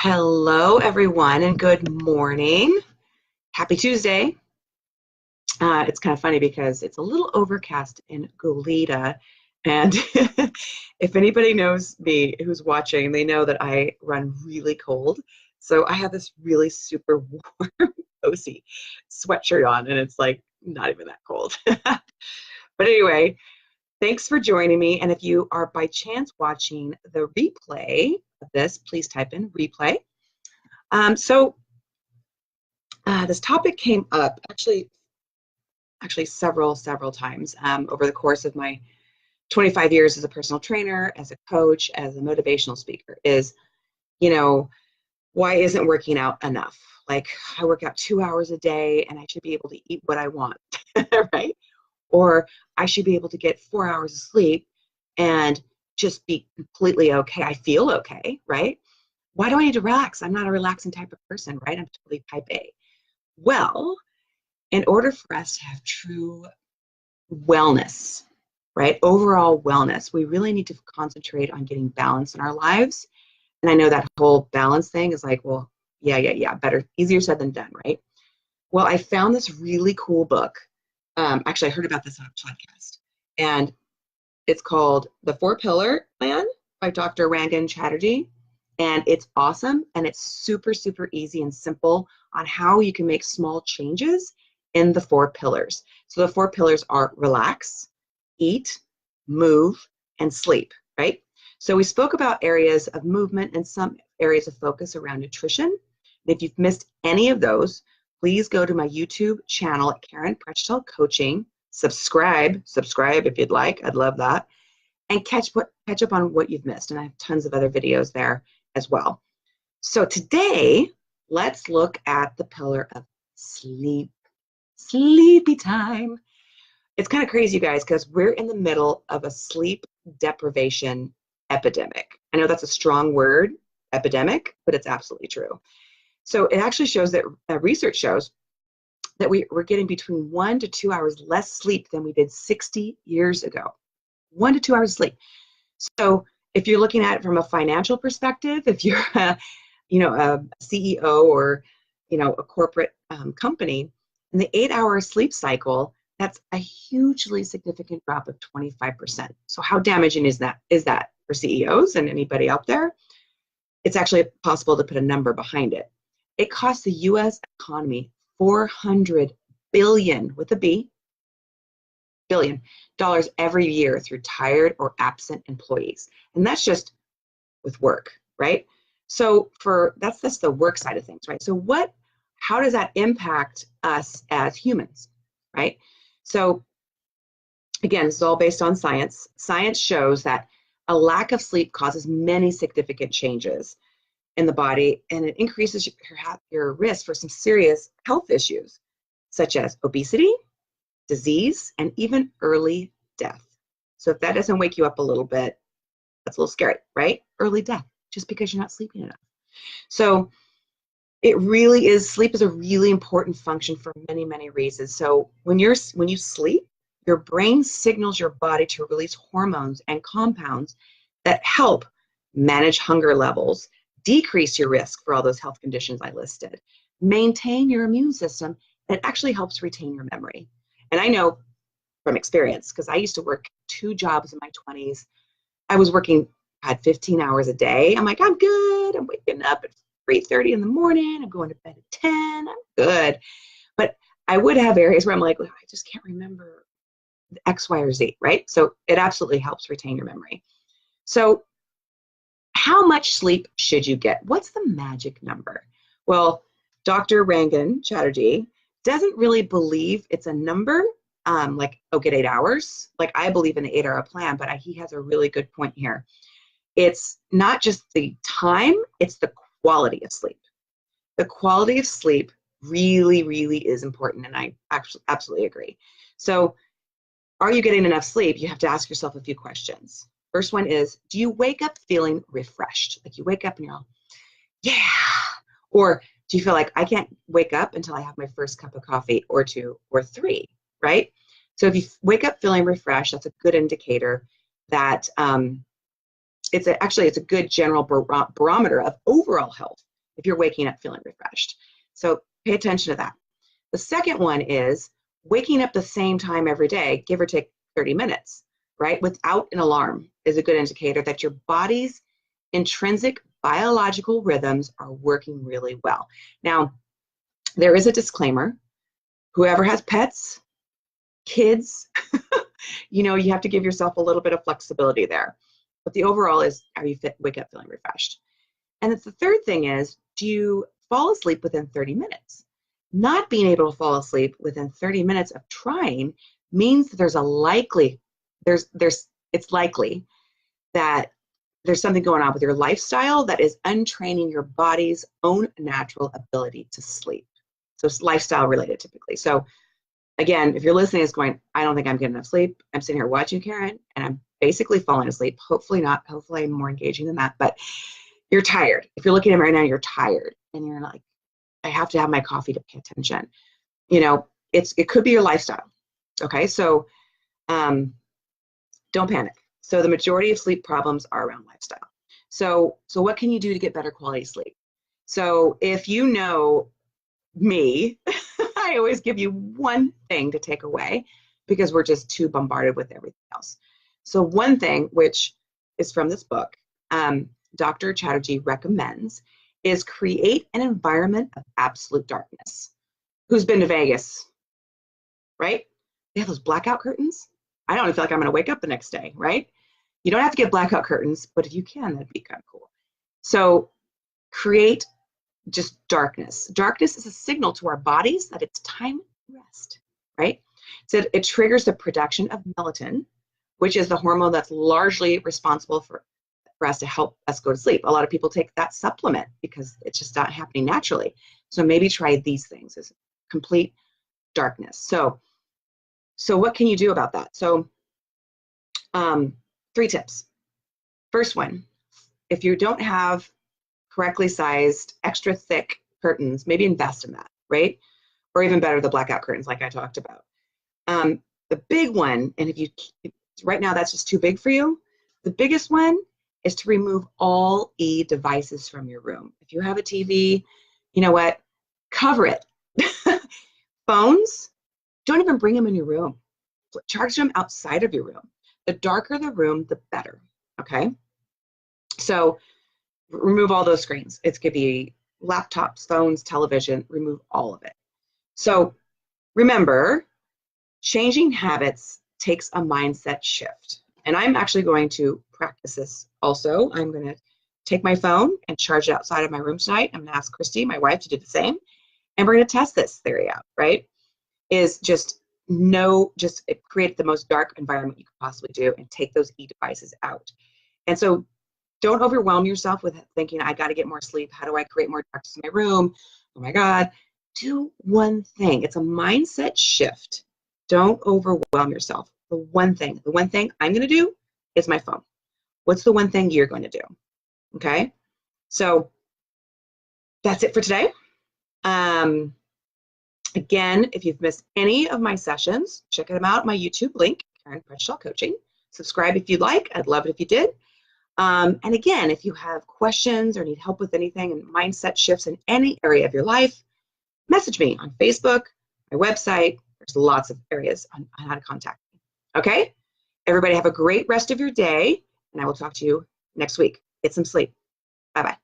Hello, everyone, and good morning. Happy Tuesday. It's kind of funny because it's a little overcast in Goleta, and if anybody knows me who's watching, they know that I run really cold. So I have this really super warm, cozy sweatshirt on, and it's like not even that cold. But anyway, thanks for joining me. And if you are by chance watching the replay of this, please type in replay. So this topic came up actually several times over the course of my 25 years as a personal trainer, as a coach, as a motivational speaker. Is, why isn't working out enough? Like, I work out 2 hours a day and I should be able to eat what I want, right? Or I should be able to get 4 hours of sleep and just be completely okay. I feel okay, right? Why do I need to relax? I'm not a relaxing type of person, right? I'm totally type A. Well, in order for us to have true wellness, right, overall wellness, we really need to concentrate on getting balance in our lives. And I know that whole balance thing is like, well, yeah, better, easier said than done, right? Well, I found this really cool book. Actually, I heard about this on a podcast, and it's called The Four Pillar Plan by Dr. Rangan Chatterjee. And it's awesome, and it's super, super easy and simple on how you can make small changes in the four pillars. So the four pillars are relax, eat, move, and sleep, right? So we spoke about areas of movement and some areas of focus around nutrition. And if you've missed any of those, please go to my YouTube channel at Karen Prechtel Coaching. Subscribe if you'd like. I'd love that. And catch up on what you've missed. And I have tons of other videos there as well. So today, let's look at the pillar of sleep. Sleepy time. It's kind of crazy, you guys, because we're in the middle of a sleep deprivation epidemic. I know that's a strong word, epidemic, but it's absolutely true. So it actually shows that research shows that we're getting between 1 to 2 hours less sleep than we did 60 years ago. 1 to 2 hours of sleep. So if you're looking at it from a financial perspective, if you're a CEO or a corporate company, in the 8-hour sleep cycle, that's a hugely significant drop of 25%. So how damaging is that for CEOs and anybody out there? It's actually possible to put a number behind it. It costs the U.S. economy $400 billion with a B, billion dollars every year through tired or absent employees. And that's just with work, right? So that's the work side of things, right? So how does that impact us as humans, right? So again, this is all based on science. Science shows that a lack of sleep causes many significant changes in the body, and it increases your risk for some serious health issues, such as obesity, disease, and even early death. So if that doesn't wake you up a little bit, that's a little scary, right? Early death, just because you're not sleeping enough. So sleep is a really important function for many, many reasons. So when you sleep, your brain signals your body to release hormones and compounds that help manage hunger levels, decrease your risk for all those health conditions I listed, maintain your immune system, and it actually helps retain your memory. And I know from experience, because I used to work 2 jobs in my 20s. I was working, 15 hours a day. I'm like, I'm good. I'm waking up at 3:30 in the morning. I'm going to bed at 10. I'm good. But I would have areas where I'm like, I just can't remember X, Y, or Z, right? So it absolutely helps retain your memory. So how much sleep should you get? What's the magic number? Well, Dr. Rangan Chatterjee doesn't really believe it's a number, get 8 hours. Like, I believe in the 8-hour plan, but he has a really good point here. It's not just the time, it's the quality of sleep. The quality of sleep really, really is important, and I absolutely agree. So are you getting enough sleep? You have to ask yourself a few questions. First one is, do you wake up feeling refreshed? Like, you wake up and you're all, yeah. Or do you feel like, I can't wake up until I have my first cup of coffee or 2 or 3, right? So if you wake up feeling refreshed, that's a good indicator that it's a good general barometer of overall health. if you're waking up feeling refreshed. So pay attention to that. The second one is waking up the same time every day, give or take 30 minutes, right? Without an alarm is a good indicator that your body's intrinsic biological rhythms are working really well. Now, there is a disclaimer. Whoever has pets, kids, you have to give yourself a little bit of flexibility there. But the overall is, are you wake up feeling refreshed? And the third thing is, do you fall asleep within 30 minutes? Not being able to fall asleep within 30 minutes of trying means that it's likely that there's something going on with your lifestyle that is untraining your body's own natural ability to sleep. So it's lifestyle related typically. So again, if you're listening, it's going, I don't think I'm getting enough sleep. I'm sitting here watching Karen and I'm basically falling asleep. Hopefully not. Hopefully I'm more engaging than that. But you're tired. If you're looking at me right now, you're tired and you're like, I have to have my coffee to pay attention. It could be your lifestyle. Okay, so don't panic. So the majority of sleep problems are around lifestyle. So what can you do to get better quality sleep? So if you know me, I always give you one thing to take away because we're just too bombarded with everything else. So one thing, which is from this book, Dr. Chatterjee recommends, is create an environment of absolute darkness. Who's been to Vegas, right? They have those blackout curtains. I don't feel like I'm going to wake up the next day, right? You don't have to get blackout curtains, but if you can, that'd be kind of cool. So create just darkness. Darkness is a signal to our bodies that it's time to rest, right? So it triggers the production of melatonin, which is the hormone that's largely responsible for us to help us go to sleep. A lot of people take that supplement because it's just not happening naturally. So maybe try these things as complete darkness. So what can you do about that? So 3 tips. First one, if you don't have correctly sized, extra thick curtains, maybe invest in that, right? Or even better, the blackout curtains like I talked about. The big one, and if right now that's just too big for you, the biggest one is to remove all devices from your room. If you have a TV, you know what? Cover it. Phones, don't even bring them in your room. Charge them outside of your room. The darker the room, the better, okay? So remove all those screens. It could be laptops, phones, television, remove all of it. So remember, changing habits takes a mindset shift. And I'm actually going to practice this also. I'm going to take my phone and charge it outside of my room tonight. I'm going to ask Christy, my wife, to do the same. And we're going to test this theory out, right? Is just create the most dark environment you could possibly do and take those devices out. And so don't overwhelm yourself with thinking, I got to get more sleep. How do I create more darkness in my room? Oh my God. Do one thing. It's a mindset shift. Don't overwhelm yourself. The one thing I'm going to do is my phone. What's the one thing you're going to do? Okay. So that's it for today. Again, if you've missed any of my sessions, check them out. My YouTube link, Karen Pretzschall Coaching. Subscribe if you'd like. I'd love it if you did. And again, if you have questions or need help with anything and mindset shifts in any area of your life, message me on Facebook, my website. There's lots of areas on how to contact me. Okay? Everybody have a great rest of your day, and I will talk to you next week. Get some sleep. Bye-bye.